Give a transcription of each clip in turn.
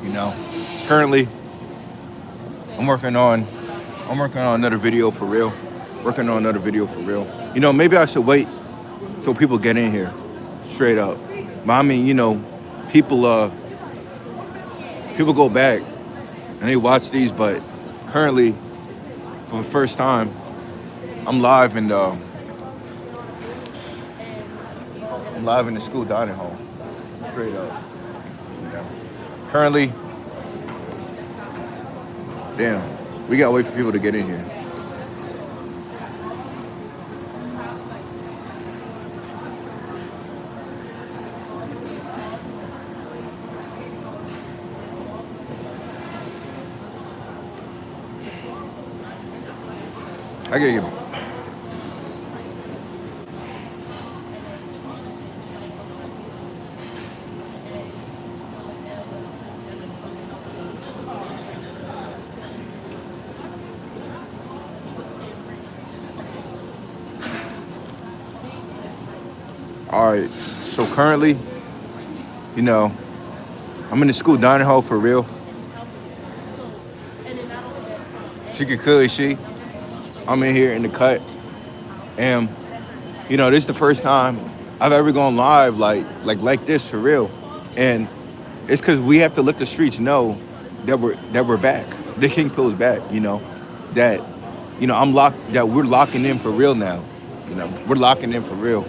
You know, currently I'm working on another video for real. Working on another video for real. You know, maybe I should wait till people get in here, straight up. But I mean, you know, people people go back and they watch these, but currently, for the first time, I'm live in the school dining hall, straight up. You know, currently, damn, we gotta wait for people to get in here. I gotta get. All right. So currently, you know, I'm in the school dining hall for real. She could clearly see I'm in here in the cut, and you know, this is the first time I've ever gone live like this for real, and it's because we have to let the streets know that we're back. The King Pill is back. You know, that that we're locking in for real now. You know, we're locking in for real.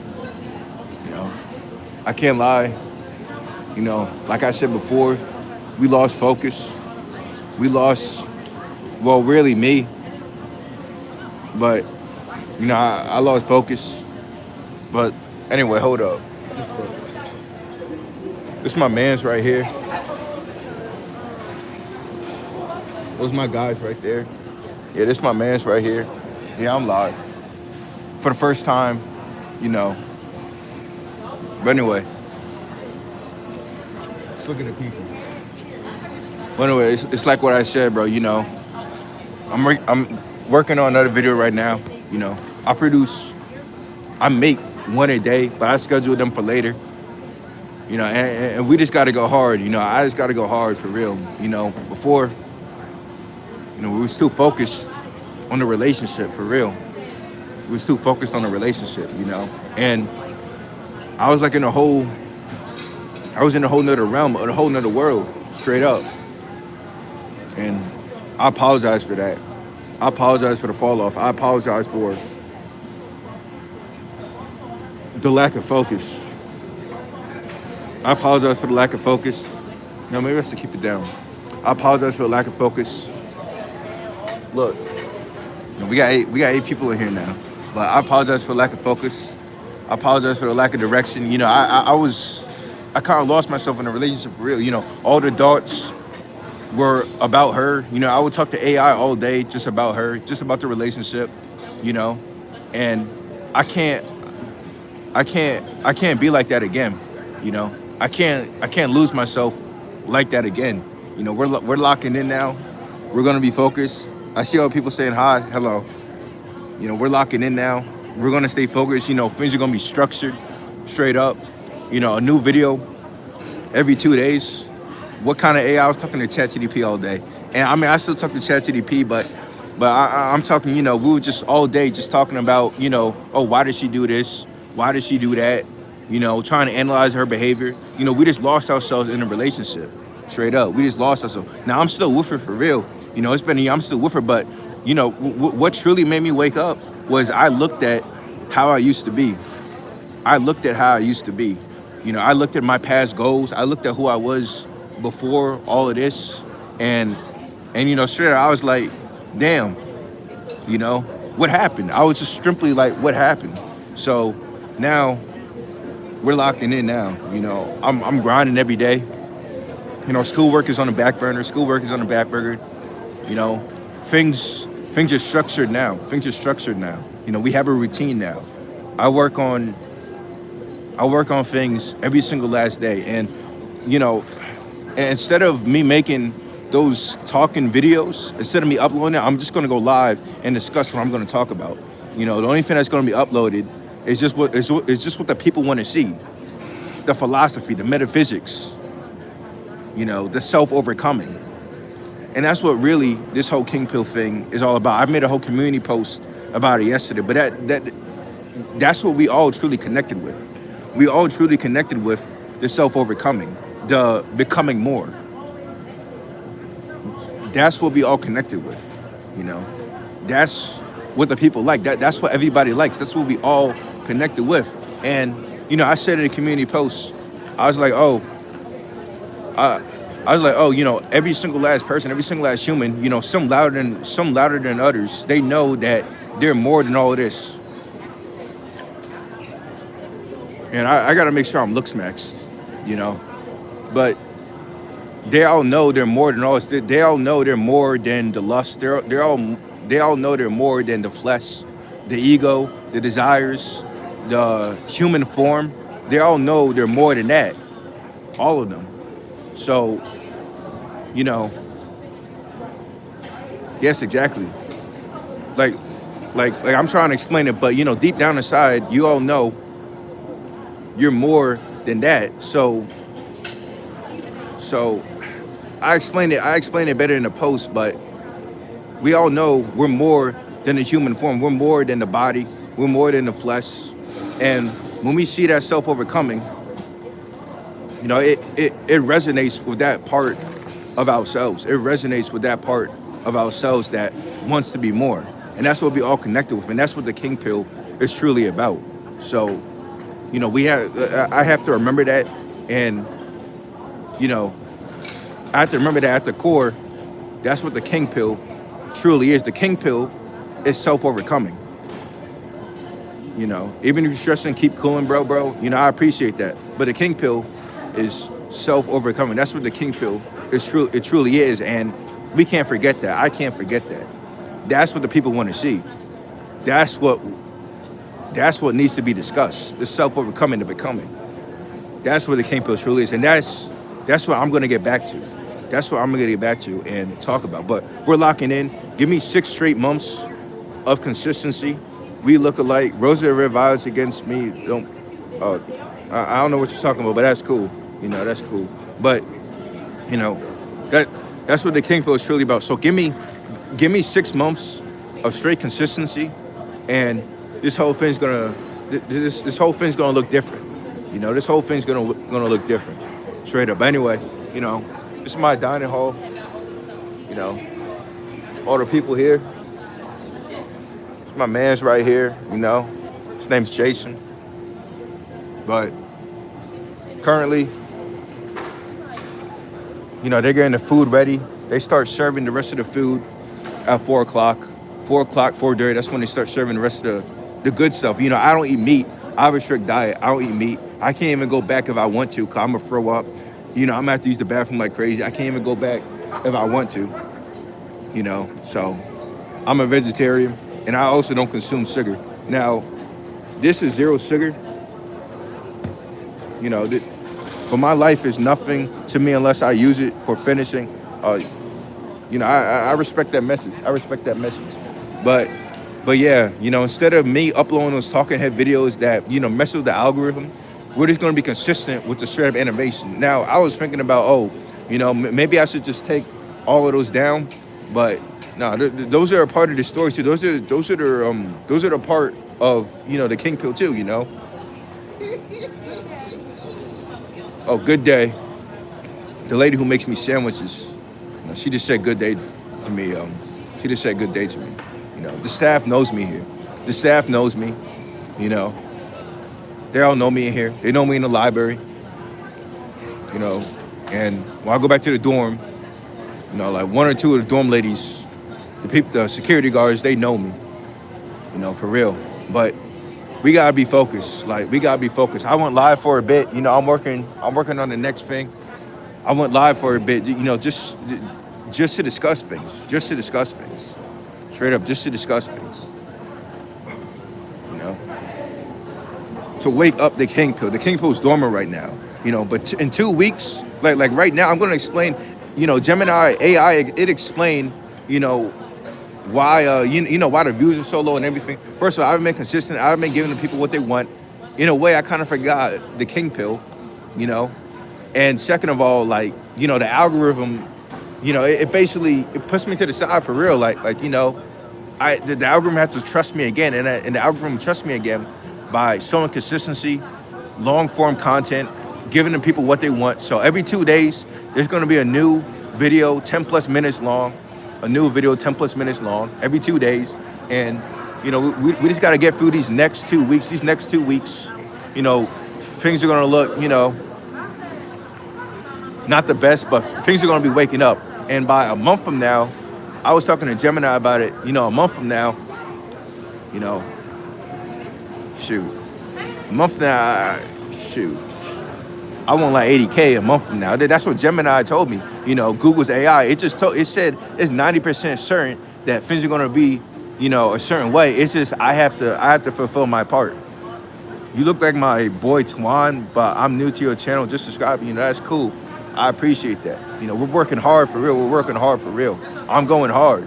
You know, I can't lie. You know, like I said before, we lost focus. We lost, well, really me. But, you know, I lost focus. But anyway, hold up. This my man's right here. Those my guys right there. Yeah, this my man's right here. Yeah, I'm live. For the first time, you know. But anyway. Let's look at the people. But anyway, it's like what I said, bro. You know, I'm working on another video right now. You know, I make one a day, but I schedule them for later. You know, and we just got to go hard. You know, I just got to go hard for real. You know, before, you know, we was too focused on the relationship for real. We was too focused on the relationship, you know, and I was like in a whole nother realm, a whole nother world, straight up. And I apologize for that. I apologize for the fall off. I apologize for the lack of focus. I apologize for the lack of focus. No, maybe I should keep it down. I apologize for the lack of focus. Look, we got eight people in here now. But I apologize for the lack of focus. I apologize for the lack of direction. You know, I kind of lost myself in a relationship for real. You know, all the thoughts were about her. You know, I would talk to AI all day just about her, just about the relationship, you know. And I can't be like that again, you know. I can't lose myself like that again. You know, we're locking in now. We're gonna be focused. I see all people saying hi, hello. You know, we're locking in now. We're gonna stay focused. You know, things are gonna be structured, straight up. You know, a new video every 2 days. What kind of AI? I was talking to ChatGPT all day, and I mean, I still talk to ChatGPT, but I'm talking. You know, we were just all day just talking about, you know, oh, why did she do this? Why did she do that? You know, trying to analyze her behavior. You know, we just lost ourselves in a relationship, straight up. We just lost ourselves. Now I'm still with her for real. You know, it's been a year. I'm still with her, but you know, what truly made me wake up was I looked at how I used to be. I looked at how I used to be. You know, I looked at my past goals. I looked at who I was before all of this, and you know, straight up, I was like, damn, you know, what happened? I was just simply like, what happened? So now we're locking in now. You know, I'm grinding every day. You know, schoolwork is on the back burner. You know, things are structured now. You know, we have a routine now. I work on things every single last day, and you know, instead of me making those talking videos, instead of me uploading it, I'm just gonna go live and discuss what I'm gonna talk about. You know, the only thing that's gonna be uploaded is just what the people want to see, the philosophy, the metaphysics. the self-overcoming. And that's what really this whole king pill thing is all about. I made a whole community post about it yesterday, but that's what we all truly connected with. We all truly connected with the self-overcoming, the becoming more. That's what we all connected with, you know. That's what the people like. That's what everybody likes. That's what we all connected with. And I said in a community post, I was like, I, I was like, every single last person, every single last human, some louder than others. They know that they're more than all of this. And I gotta make sure I'm looks maxed, but they all know they're more than all this. They all know they're more than the lust. They all know they're more than the flesh, the ego, the desires, the human form. They all know they're more than that. All of them. So, yes, exactly. Like I'm trying to explain it, but deep down inside, you all know you're more than that. So I explained it better in the post, but we all know we're more than the human form. We're more than the body. We're more than the flesh. And when we see that self-overcoming, it resonates with that part of ourselves. It resonates with that part of ourselves that wants to be more. And that's what we all connected with. And that's what the King Pill is truly about. So, I have to remember that. And, I have to remember that at the core, that's what the King Pill truly is. The King Pill is self-overcoming. Even if you're stressing, keep cooling, bro. I appreciate that. But the King Pill is self-overcoming. That's what the King Pill is. It truly is, and we can't forget that. I can't forget that. That's what the people want to see. That's what needs to be discussed. The self-overcoming, the becoming. That's what the King Pill truly is, and that's what I'm going to get back to. That's what I'm going to get back to and talk about. But we're locking in. Give me 6 straight months of consistency. We look alike. Rosa Red Violets against me. I don't know what you're talking about, but that's cool. That's cool. But that's what the King Pill is truly about. So give me 6 months of straight consistency, and this whole thing's gonna look different. This whole thing's gonna look different, straight up. Anyway, this is my dining hall. All the people here. My man's right here, his name's Jason. But currently, they're getting the food ready. They start serving the rest of the food at 4 o'clock. 4 o'clock, 4:30, that's when they start serving the rest of the good stuff. I don't eat meat. I have a strict diet. I don't eat meat. I can't even go back if I want to, because I'm going to throw up. I'm going to have to use the bathroom like crazy. I can't even go back if I want to. So I'm a vegetarian. And I also don't consume sugar. Now, this is 0 sugar. But my life is nothing to me unless I use it for finishing. I respect that message. But yeah, instead of me uploading those talking head videos that, mess with the algorithm, we're just going to be consistent with the straight up innovation. Now, I was thinking about, maybe I should just take all of those down, but no, those are a part of the story too. Those are the part of the King Pill too. Oh, good day. The lady who makes me sandwiches, she just said good day to me. She just said good day to me. The staff knows me here. The staff knows me. They all know me in here. They know me in the library. And when I go back to the dorm, like 1 or 2 of the dorm ladies. The security guards, they know me, for real. But we gotta be focused. I went live for a bit. I'm working on the next thing. I went live for a bit. Just to discuss things. Straight up, just to discuss things. To wake up the King Pill. The King Pill is dormant right now. But in 2 weeks, like right now, I'm gonna explain. Gemini AI, it explained. Why why the views are so low and everything. First of all, I've been consistent. I've been giving the people what they want. In a way, I kind of forgot the King Pill, And second of all, the algorithm, it basically it puts me to the side for real. The algorithm has to trust me again, and the algorithm trusts me again by showing consistency, long form content, giving the people what they want. So every 2 days, there's going to be a new video, 10 plus minutes long, a new video, 10 plus minutes long, every 2 days. And, we just got to get through these next 2 weeks. These next 2 weeks, things are going to look, not the best, but things are going to be waking up. And by a month from now, I was talking to Gemini about it, a month from now, you know, shoot, a month from now, shoot, I want like 80K a month from now. That's what Gemini told me. Google's AI, it said it's 90% certain that things are going to be, a certain way. It's just I have to fulfill my part. You look like my boy Twan, but I'm new to your channel. Just subscribe. That's cool. I appreciate that. We're working hard for real. We're working hard for real. I'm going hard.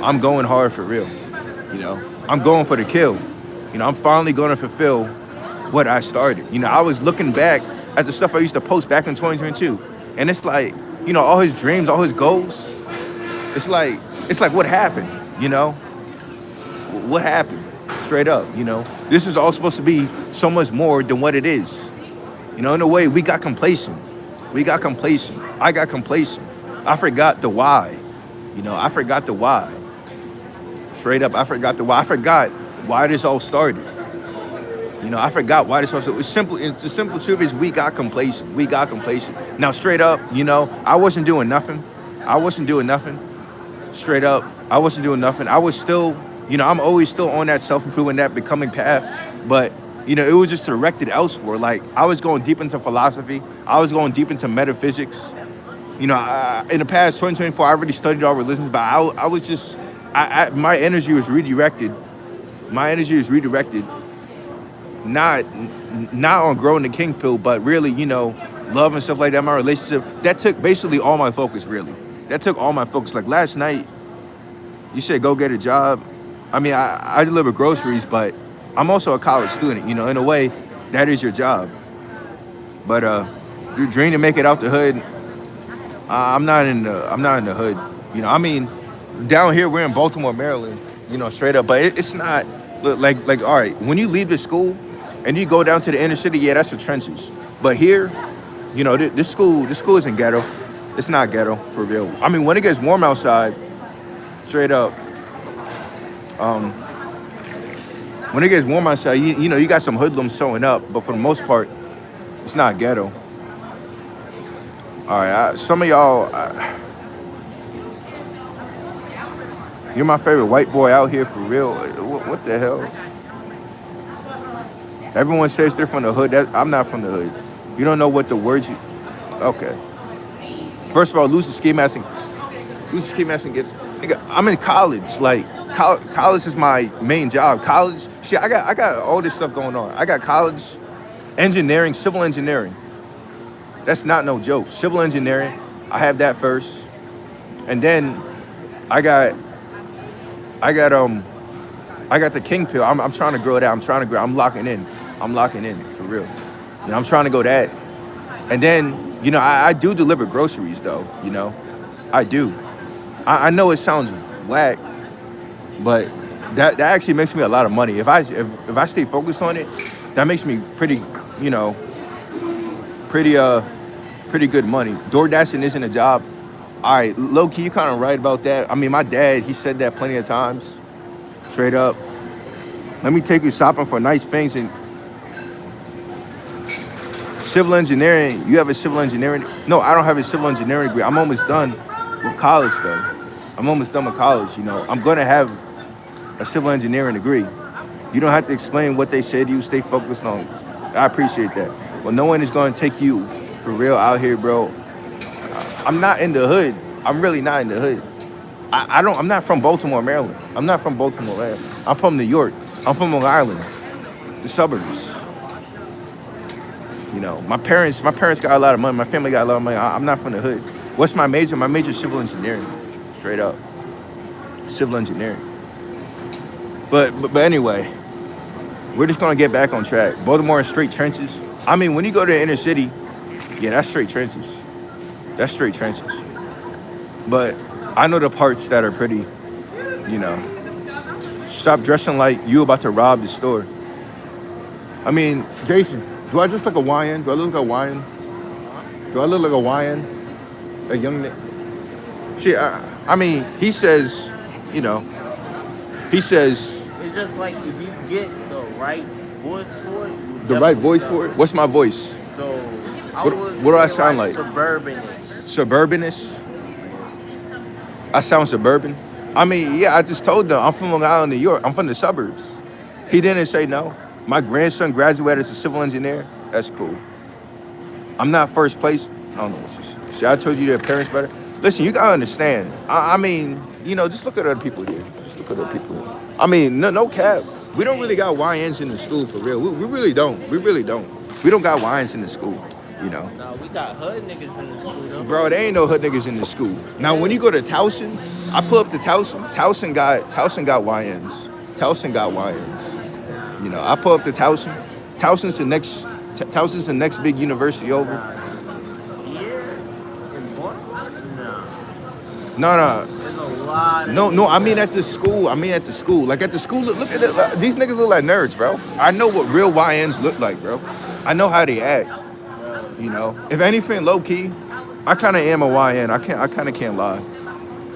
I'm going hard for real. I'm going for the kill. I'm finally going to fulfill what I started. I was looking back at the stuff I used to post back in 2022, and it's like, all his dreams, all his goals. It's like what happened? What happened? Straight up. This is all supposed to be so much more than what it is. In a way, we got complacent. I got complacent. I forgot the why. I forgot the why. Straight up, I forgot the why. I forgot why this all started. I forgot why this all started. The simple truth is we got complacent. Now, straight up, I wasn't doing nothing. Straight up, I wasn't doing nothing. I was still, I'm always still on that self-improvement, that becoming path. But it was just directed elsewhere. Like, I was going deep into philosophy. I was going deep into metaphysics. In the past 2024, I already studied all religions, but I was just, my energy was redirected. Not on growing the kingpill, but really, love and stuff like that, my relationship. That took basically all my focus, really. Like last night, you said go get a job. I mean, I deliver groceries, but I'm also a college student. In a way, that is your job. But your dream to make it out the hood, I'm not in the hood. I mean, down here we're in Baltimore, Maryland. Straight up. But it's not like all right. When you leave the school and you go down to the inner city, yeah, that's the trenches. But here, this school isn't ghetto. It's not ghetto for real. I mean, when it gets warm outside, straight up. When it gets warm outside, you got some hoodlums showing up, but for the most part, it's not ghetto. All right, some of y'all, you're my favorite white boy out here for real. What the hell? Everyone says they're from the hood. I'm not from the hood. You don't know what the words you... Okay. First of all, lose the ski mask and get... Nigga, I'm in college. Like, college is my main job. College... Shit, I got all this stuff going on. I got college, engineering, civil engineering. That's not no joke. Civil engineering, I have that first. And then I got the kingpill. I'm trying to grow that. I'm locking in for real. I'm trying to go that. And then, I do deliver groceries though, I do. I know it sounds whack, but that actually makes me a lot of money. If I stay focused on it, that makes me pretty good money. DoorDashing isn't a job. All right, low-key, you kind of right about that. I mean, my dad, he said that plenty of times. Straight up. Let me take you shopping for nice things. And civil engineering, you have a civil engineering? No, I don't have a civil engineering degree. I'm almost done with college, though. I'm going to have a civil engineering degree. You don't have to explain what they said to you. Stay focused on it. I appreciate that. Well, no one is going to take you for real out here, bro. I'm not in the hood. I'm really not in the hood. I'm not from Baltimore, Maryland. I'm from New York. I'm from Long Island, the suburbs. My parents got a lot of money. My family got a lot of money. I'm not from the hood. What's my major? My major is civil engineering. Straight up. Civil engineering. But anyway, we're just gonna get back on track. Baltimore is straight trenches. I mean, when you go to the inner city, yeah, that's straight trenches. That's straight trenches. But I know the parts that are pretty, you know. Stop dressing like you about to rob the store. I mean, Jason, do I just look a YN? Do I look like a YN? Huh? Do I look like a YN? A young nigga? Shit, I mean, he says, you know, he says It's just like if you get the right voice for it, you the right definitely voice for know. it. What's my voice? So I would What do I say sound like like? suburbanish. Suburbanish? I sound suburban. I mean, yeah, I just told them I'm from Long Island, New York. I'm from the suburbs. He didn't say no. My grandson graduated as a civil engineer. That's cool. I'm not first place. I don't know what's this. See, I told you their parents better. Listen, you gotta understand. I mean, just look at other people here. Just look at other people here. I mean, no cap. We don't really got YNs in the school for real. We really don't. We really don't. We don't got YNs in the school. You know. No, we got hood niggas in the school though. Bro, there ain't no hood niggas in the school. Now, when you go to Towson, I pull up to Towson. Towson got YNs. Towson got YNs. I pull up to Towson. Towson's the next big university over. Here in Baltimore? No. No, no, There's a lot of no. I niggas mean at the school. Like at the school. Look at it. These niggas look like nerds, bro. I know what real YNs look like, bro. I know how they act. If anything, low key, I kind of am a YN. I kind of can't lie.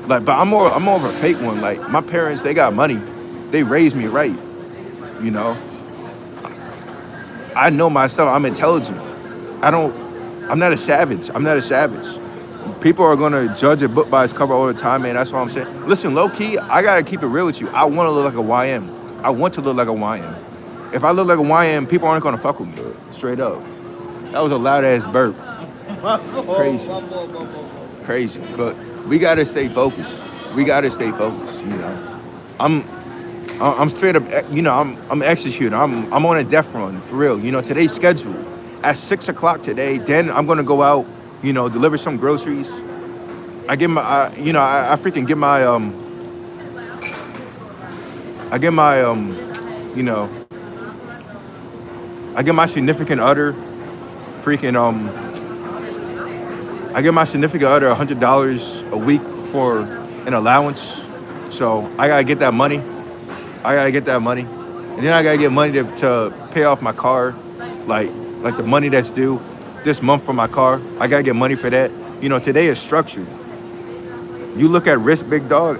Like, but I'm more of a fake one. Like my parents, they got money. They raised me right. You know. I know myself. I'm intelligent. I don't. I'm not a savage. I'm not a savage. People are gonna judge a book by its cover all the time, man. That's all I'm saying. Listen, low key, I gotta keep it real with you. I want to look like a YM. I want to look like a YM. If I look like a YM, people aren't gonna fuck with me. Straight up. That was a loud ass burp. Crazy. Crazy. But we gotta stay focused. We gotta stay focused. I'm I'm straight up. I'm executing. I'm on a death run for real. Today's scheduled at 6 o'clock today. Then I'm gonna go out. Deliver some groceries. I get my. I freaking get my. I get my. You know. I get my significant other. Freaking. I give my significant other $100 a week for an allowance. So I gotta get that money. And then I gotta get money to pay off my car, like the money that's due this month for my car. I gotta get money for that. Today is structured. You look at risk, big dog.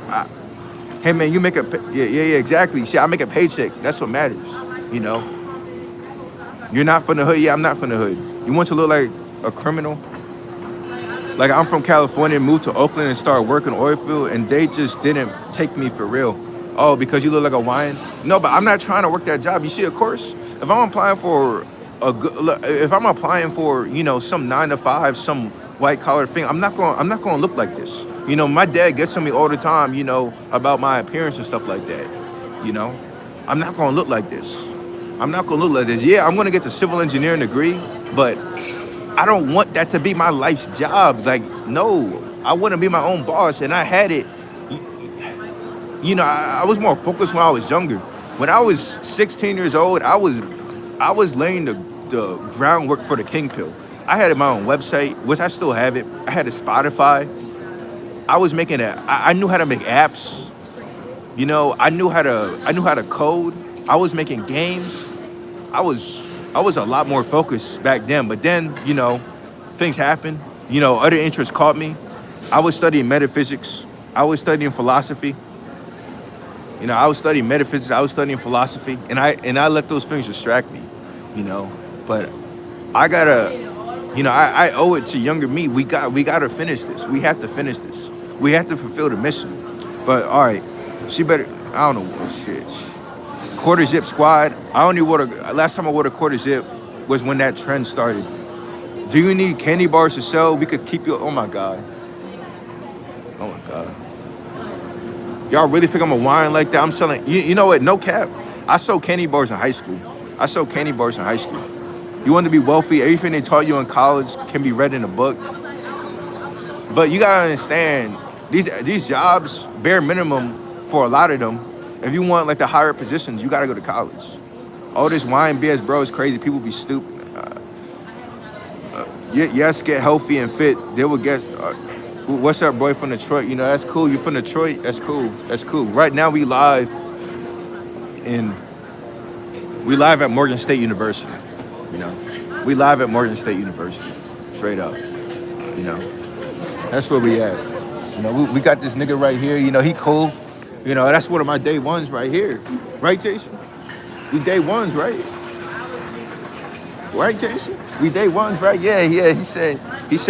Hey man, you make yeah, exactly. See, I make a paycheck. That's what matters. You know, you're not from the hood. Yeah, I'm not from the hood. You want to look like a criminal? Like I'm from California, moved to Oakland and started working oil field, and they just didn't take me for real. Oh, because you look like a wine? No, but I'm not trying to work that job. You see, of course, if I'm applying for if I'm applying for some 9 to 5, some white collar thing, I'm not going to look like this. My dad gets on me all the time, about my appearance and stuff like that. I'm not going to look like this. I'm not going to look like this. Yeah, I'm going to get the civil engineering degree, but I don't want that to be my life's job. Like, no, I want to be my own boss, and I had it. I was more focused when I was younger. When I was 16 years old, I was laying the groundwork for the kingpill. I had my own website, which I still have it. I had a Spotify. I was making I knew how to make apps. I knew how to code. I was making games. I was a lot more focused back then. But then, things happened. Other interests caught me. I was studying metaphysics. I was studying philosophy. I was studying metaphysics. I was studying philosophy, and I let those things distract me. But I gotta, I owe it to younger me. We gotta finish this. We have to finish this. We have to fulfill the mission. But all right, she better. I don't know. Oh, shit. Quarter zip squad. I only wore last time I wore a quarter zip was when that trend started. Do you need candy bars to sell? We could keep you. Oh my god. Oh my god. Y'all really think I'm a wine like that? I'm selling. You know what? No cap. I sold candy bars in high school. You want to be wealthy? Everything they taught you in college can be read in a book. But you gotta understand, these jobs, bare minimum for a lot of them. If you want like the higher positions, you gotta go to college. All this wine BS, bro, is crazy. People be stupid. Yes, get healthy and fit. They will get. What's up, boy from Detroit? You know that's cool. You from Detroit? That's cool. That's cool. Right now in we live at Morgan State University. You know, we live at Morgan State University. Straight up. You know, that's where we at. You know, we got this nigga right here. You know, he cool. You know, that's one of my day ones right here. Right, Jason? We day ones, right? Right, Jason? We day ones, right? Yeah, yeah. He said,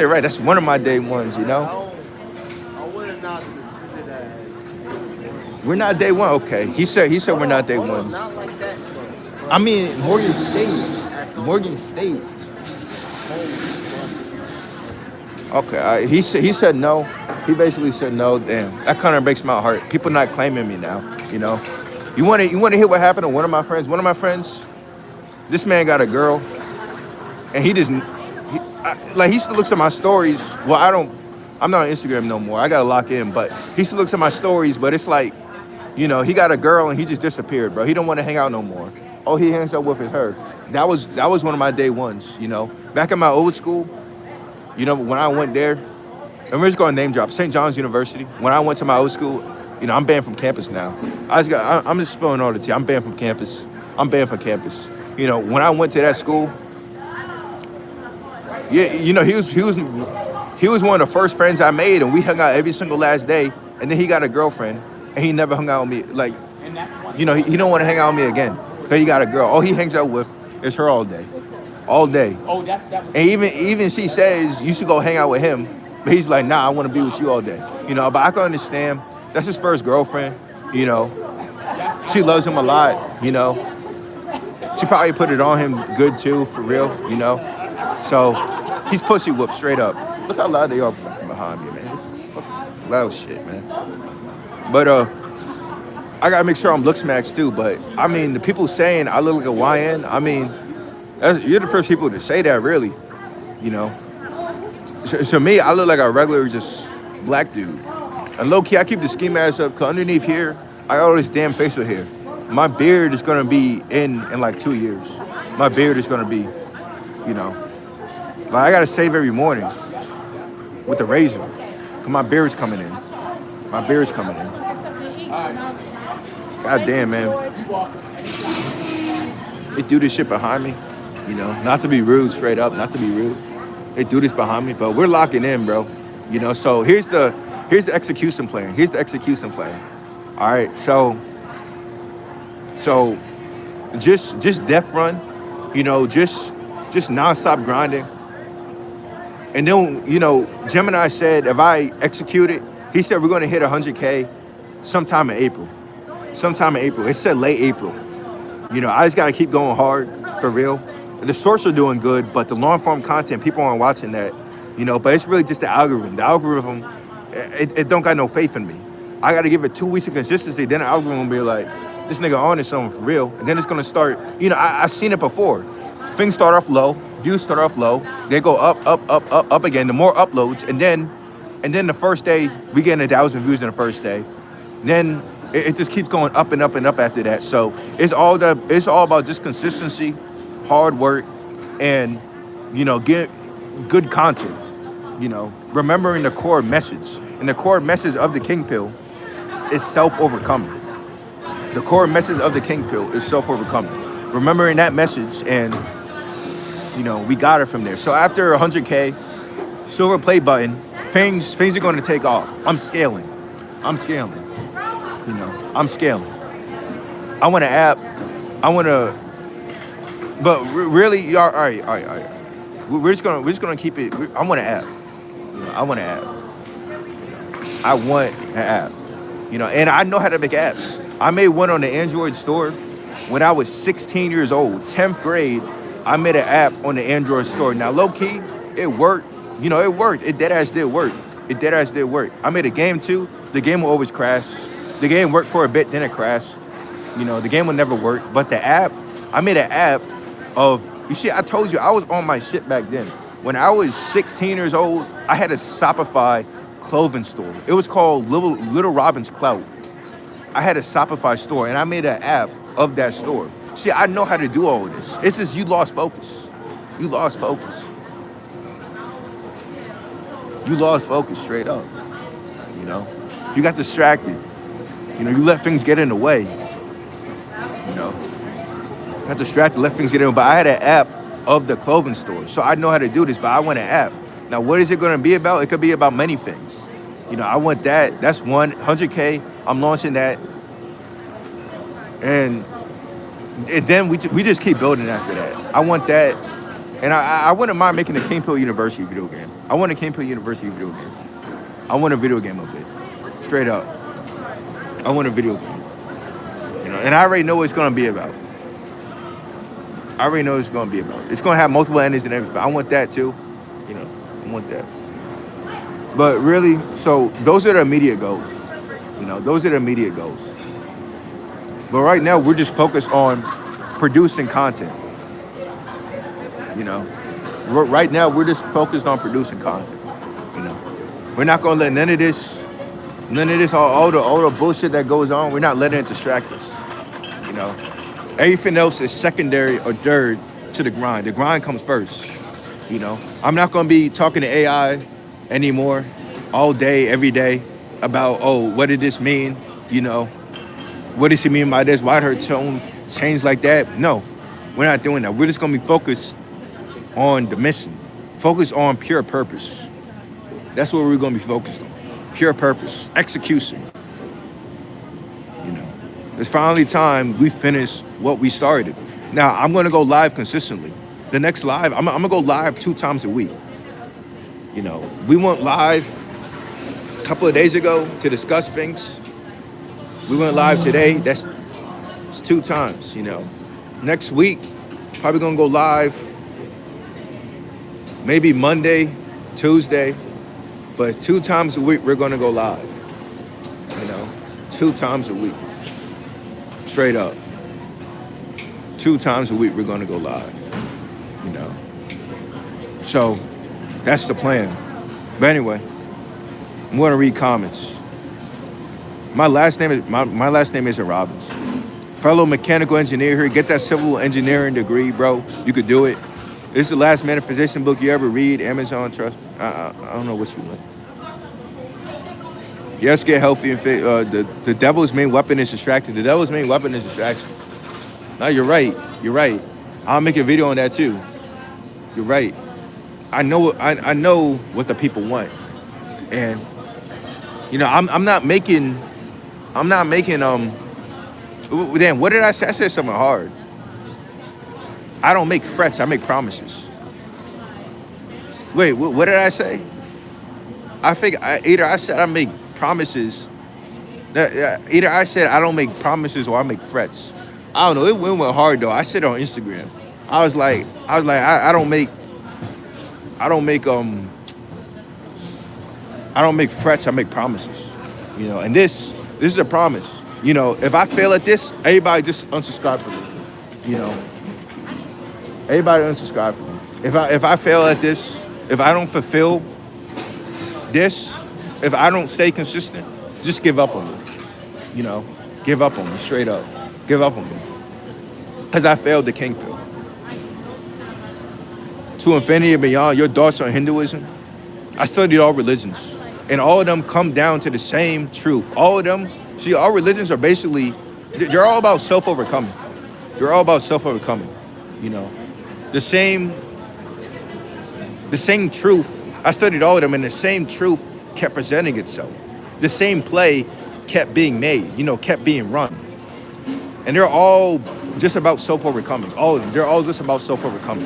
right. That's one of my day ones. You know. I would not consider that as day one. We're not day one. Okay. He said we're not day Hold on, ones. not like that though. I mean Morgan State. As a Morgan State. whole, Okay. He said no. He basically said no. Damn. That kind of breaks my heart. People not claiming me now. You know. You wanna hear what happened to one of my friends? One of my friends. This man got a girl, and he still looks at my stories. Well, I'm not on Instagram no more. I gotta lock in, but he still looks at my stories. But it's like, he got a girl and he just disappeared, bro. He don't want to hang out no more. All he hangs out with is her. That was one of my day ones. Back in my old school, when I went there, and we're just going to name drop St. John's University. When I went to my old school, I'm banned from campus now. I'm just spilling all the tea. I'm banned from campus. I'm banned from campus. When I went to that school, yeah, he was one of the first friends I made, and we hung out every single last day. And then he got a girlfriend, and he never hung out with me. Like, he don't want to hang out with me again. Cause he got a girl. All he hangs out with is her all day, all day. Oh, that was. And even she says you should go hang out with him, but he's like, nah, I want to be with you all day. But I can understand. That's his first girlfriend. She loves him a lot. She probably put it on him good too, for real. So he's pussy whooped straight up. Look how loud they are fucking behind me, man. Fucking loud shit, man. But I gotta make sure I'm look smacks too. But I mean, the people saying I look like a YN. I mean, you're the first people to say that, really. To me, I look like a regular, just black dude. And low key, I keep the ski mask up because underneath here, I got all this damn facial hair. My beard is gonna be in like 2 years. My beard is gonna be, like I gotta shave every morning with a razor. Cause my beard's coming in. My beard's coming in. God damn, man. They do this shit behind me. Not to be rude, straight up, not to be rude. They do this behind me, but we're locking in, bro. So here's the execution plan. Here's the execution plan. All right, so just death run, just nonstop grinding. And then, Gemini said if I execute it, he said we're gonna hit 100K sometime in April. Sometime in April. It said late April. I just gotta keep going hard, for real. The shorts are doing good, but the long form content, people aren't watching that. But it's really just the algorithm. The algorithm, it don't got no faith in me. I gotta give it 2 weeks of consistency, then the algorithm will be like, this nigga on is something for real. And then it's gonna start, I've seen it before. Things start off low, views start off low, they go up again, the more uploads, and then the first day, we get 1,000 views in the first day. Then it just keeps going up and up and up after that. So it's all about just consistency, hard work, and get good content. Remembering the core message. And the core message of the kingpill is self-overcoming. The core message of the kingpill is self-overcoming. Remembering that message, and we got it from there. So after 100K, silver play button, things are going to take off. I'm scaling. I'm scaling. I want an app. But really, all right. We're just gonna keep it. I want an app. I want an app. I want an app. And I know how to make apps. I made one on the Android store when I was 16 years old, 10th grade. I made an app on the Android store. Now, low key, it worked. It worked. It dead ass did work. I made a game too. The game will always crash. The game worked for a bit, then it crashed. The game will never work. But the app, I made an app of, I told you, I was on my shit back then. When I was 16 years old, I had a Shopify clothing store. It was called Little Robin's Clout. I had a Shopify store, and I made an app of that store. See, I know how to do all of this. It's just you lost focus. You lost focus straight up. You know, you got distracted. You know, you let things get in the way. You know, got distracted, let things get in. But I had an app of the clothing store, so I know how to do this. But I want an app. Now, what is it going to be about? It could be about many things. You know, I want that. That's 100K. I'm launching that, and then we just keep building after that. I want that, and I wouldn't mind making a Kingpill University video game. I want a Kingpill University video game. I want a video game of it, straight up. I want a video game. You know, and I already know what it's gonna be about. I already know what it's gonna be about. It's gonna have multiple endings and everything. I want that too. You know, I want that. But really, so those are the immediate goals. You know, those are the immediate goals. But right now, we're just focused on producing content. You know, right now we're just focused on producing content. You know, we're not gonna let none of this, all the bullshit that goes on. We're not letting it distract us. You know, everything else is secondary or third to the grind. The grind comes first. You know, I'm not gonna be talking to AI anymore all day, every day about, oh, what did this mean? You know, what does he mean by this? Why did her tone change like that? No, we're not doing that. We're just gonna be focused on the mission, focused on pure purpose. That's what we're gonna be focused on. Pure purpose, execution. You know, it's finally time we finish what we started. Now, I'm gonna go live consistently. The next live, I'm gonna go live 2 times a week. You know, we went live a couple of days ago to discuss things. We went live today. It's 2 times, you know. Next week, probably gonna go live maybe Monday, Tuesday, but 2 times a week we're gonna go live. You know, 2 times a week. Straight up. 2 times a week we're gonna go live. You know. So that's the plan. But anyway, I'm gonna read comments. My last name isn't Robbins. Fellow mechanical engineer here, get that civil engineering degree, bro. You could do it. This is the last manifestation book you ever read. Amazon, trust me. I don't know what you want. Yes, get healthy and fit. The devil's main weapon is distraction. The devil's main weapon is distraction. No, you're right. You're right. I'll make a video on that too. You're right. I know what the people want, and you know I'm not making. Damn, what did I say? I said something hard. I don't make threats. I make promises. Wait, what did I say? I think either I said I make promises. Either I said I don't make promises or I make threats. I don't know. It went hard though. I said it on Instagram. I was like, I don't make threats. I make promises. You know, and this is a promise. You know, if I fail at this, everybody just unsubscribe from me. You know, everybody unsubscribe from me. If I fail at this, if I don't fulfill this, if I don't stay consistent, just give up on me. You know, give up on me straight up. Give up on me, because I failed the kingpill. To infinity and beyond. Your thoughts on Hinduism. I studied all religions, and all of them come down to the same truth. All of them. See, all religions are basically, they're all about self-overcoming. They're all about self-overcoming, you know. The same truth, I studied all of them, and the same truth kept presenting itself. The same play kept being made, you know, kept being run. And they're all just about self-overcoming. All of them, they're all just about self-overcoming.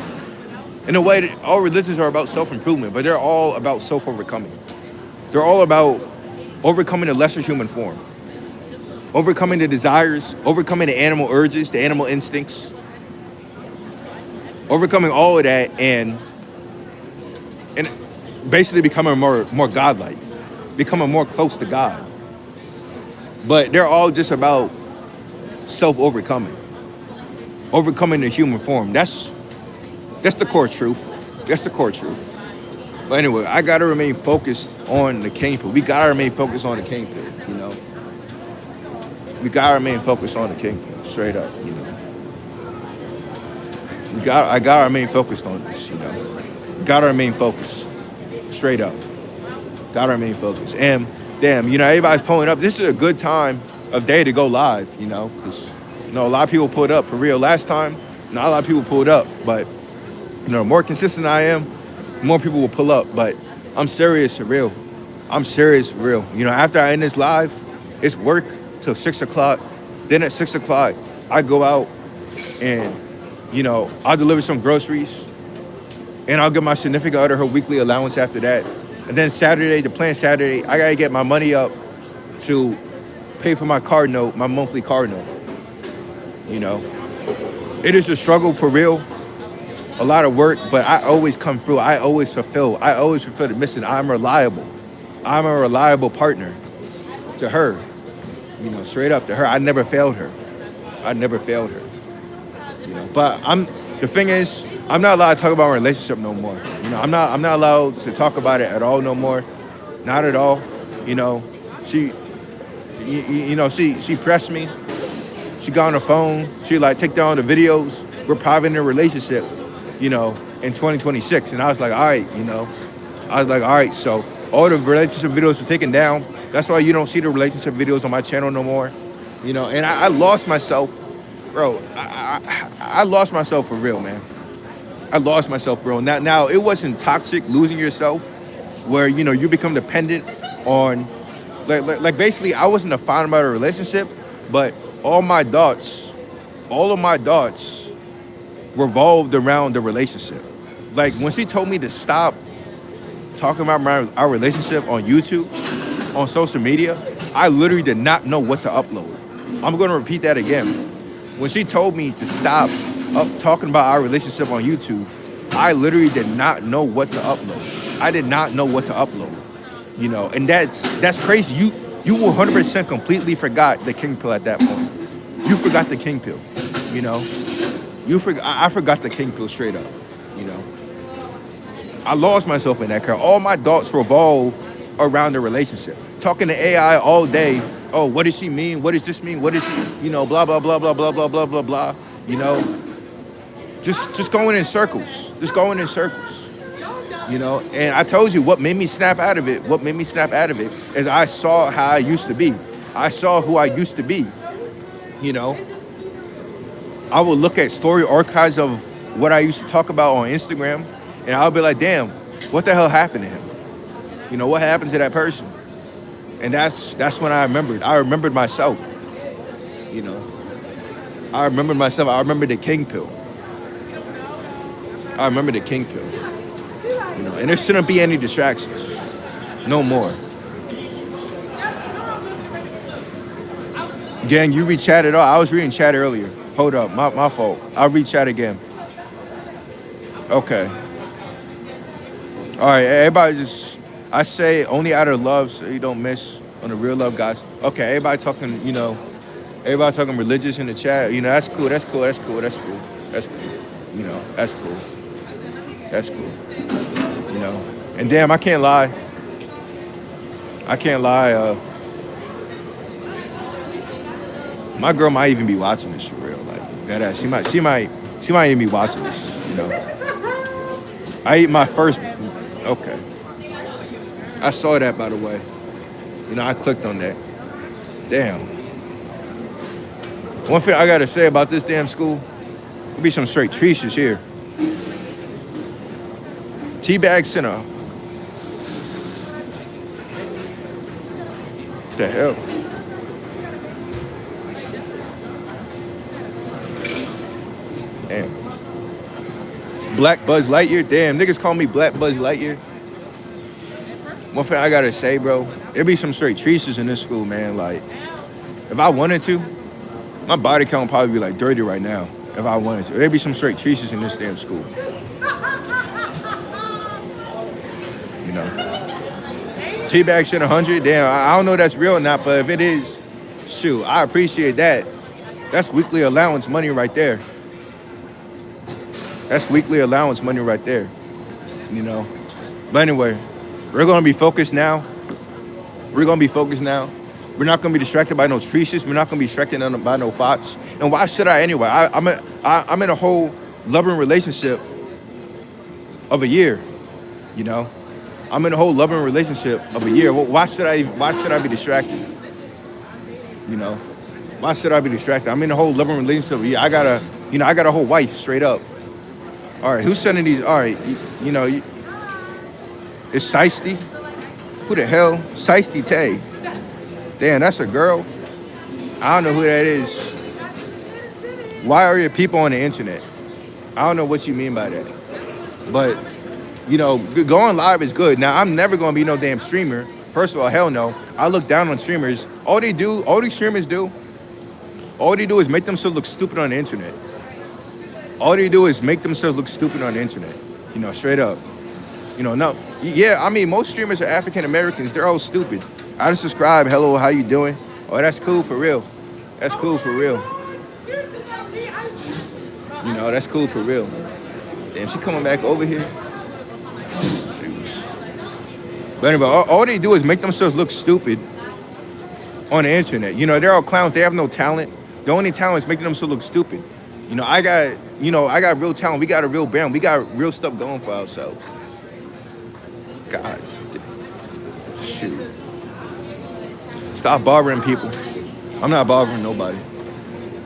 In a way, that all religions are about self-improvement, but they're all about self-overcoming. They're all about overcoming the lesser human form. Overcoming the desires, overcoming the animal urges, the animal instincts, overcoming all of that, and basically becoming more godlike, becoming more close to God. But they're all just about self-overcoming, overcoming the human form. That's the core truth. That's the core truth. But anyway, I gotta remain focused on the kingpill. We gotta remain focused on the kingpill, you know. We gotta remain focused on the kingpill, straight up, you know. I gotta remain focused on this, you know. Gotta remain focused, straight up. Gotta remain focused. And damn, everybody's pulling up. This is a good time of day to go live, because a lot of people pulled up for real. Last time, not a lot of people pulled up, but the more consistent I am, more people will pull up. But I'm serious for real. I'm serious for real. After I end this live, it's work till 6 o'clock. Then at 6 o'clock, I go out and, I'll deliver some groceries and I'll give my significant other her weekly allowance after that. And then Saturday, the plan Saturday, I gotta get my money up to pay for my car note, my monthly car note. It is a struggle for real, a lot of work, but I always come through. I always fulfill the mission. I'm reliable. I'm a reliable partner to her, straight up to her. I never failed her. But the thing is, I'm not allowed to talk about my relationship no more. I'm not allowed to talk about it at all no more. Not at all. She pressed me. She got on the phone. She take down the videos. We're private in a relationship, in 2026. And I was like, all right, so all the relationship videos are taken down. That's why you don't see the relationship videos on my channel no more. And I lost myself, bro. I lost myself for real, man. I lost myself for real. Now it wasn't toxic losing yourself where, you become dependent on, basically I wasn't a fan about a relationship, but all of my thoughts revolved around the relationship. When she told me to stop talking about our relationship on YouTube, on social media, I literally did not know what to upload. I'm going to repeat that again. When she told me to stop talking about our relationship on YouTube, I literally did not know what to upload. I did not know what to upload. And that's crazy. You 100% completely forgot the king pill at that point. You forgot the king pill, I forgot the king pill straight up, I lost myself in that car. All my thoughts revolved around the relationship. Talking to AI all day. Oh, what does she mean? What does this mean? What is, blah, blah, blah, blah, blah, blah, blah, blah, blah, Just going in circles. And I told you what made me snap out of it. Is I saw how I used to be. I saw who I used to be. I would look at story archives of what I used to talk about on Instagram, and I'll be like, damn, what the hell happened to him? What happened to that person? And that's when I remembered. I remembered myself. I remember the king pill. And there shouldn't be any distractions. No more. Gang, you read chat at all? I was reading chat earlier. Hold up, my fault. I'll read chat again. Okay. All right, everybody I say only out of love so you don't miss on the real love, guys. Okay, everybody talking religious in the chat. That's cool. That's cool. And damn, I can't lie. My girl might even be watching this for real. That ass. She might even be watching this, I ate my first. Okay. I saw that, by the way. I clicked on that. Damn. One thing I gotta say about this damn school, there'll be some straight treaches here. Teabag Center. What the hell? Damn. Black Buzz Lightyear? Damn, niggas call me Black Buzz Lightyear. One thing I gotta say, bro, there be some straight treaches in this school, man. If I wanted to, my body count would probably be dirty right now. If I wanted to. There'd be some straight treaches in this damn school. Teabag shit 100, damn, I don't know if that's real or not, but if it is, shoot, I appreciate that. That's weekly allowance money right there. But anyway, we're gonna be focused now. We're not gonna be distracted by no treaches. We're not gonna be distracted by no thoughts. And why should I anyway? I'm in a whole loving relationship of a year. I'm in a whole loving relationship of a year. Why should I be distracted? You know, why should I be distracted? I'm in a whole loving relationship of a year. I got a whole wife straight up. All right, who's sending these? All right, it's Shiesty. Who the hell? Shiesty Tay. Damn, that's a girl. I don't know who that is. Why are your people on the internet? I don't know what you mean by that. But, going live is good. Now, I'm never going to be no damn streamer. First of all, hell no. I look down on streamers. All these streamers do, all they do is make themselves look stupid on the internet. All they do is make themselves look stupid on the internet. Straight up. No. Yeah, I mean, most streamers are African Americans. They're all stupid. I just subscribe. Hello, how you doing? Oh, that's cool for real. That's cool for real. That's cool for real. Damn, she coming back over here? Shoot. But anyway, all they do is make themselves look stupid on the internet. They're all clowns. They have no talent. The only talent is making themselves look stupid. I got real talent. We got a real band. We got real stuff going for ourselves. God. Shoot. Stop bothering people. I'm not bothering nobody.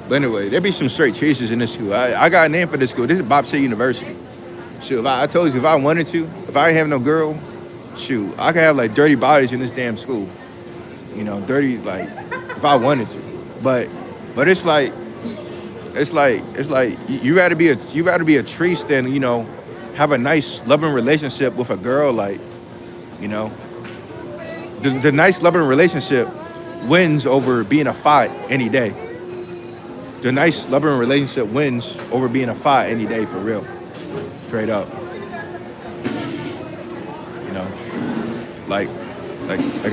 But anyway, there be some straight chasers in this school. I got a name for this school. This is Bob State University. Shoot, I told you, if I wanted to, if I ain't have no girl, shoot, I could have like dirty bodies in this damn school. Dirty, like, if I wanted to. But it's like you rather be a treat than have a nice loving relationship with a girl. Like, the nice loving relationship wins over being a fight any day. The nice loving relationship wins over being a fight any day, for real. Straight up. Like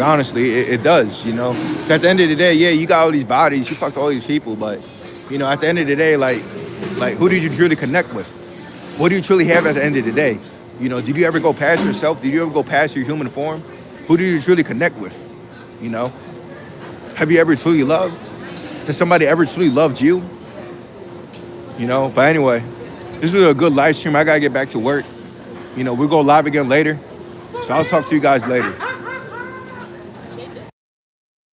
honestly, it does, At the end of the day, yeah, you got all these bodies, you fucked all these people, but, at the end of the day, like, who did you truly connect with? What do you truly have at the end of the day? Did you ever go past yourself? Did you ever go past your human form? Who do you truly connect with? Have you ever truly loved? Has somebody ever truly loved you? But anyway, this was a good live stream. I gotta get back to work. We'll go live again later. So I'll talk to you guys later.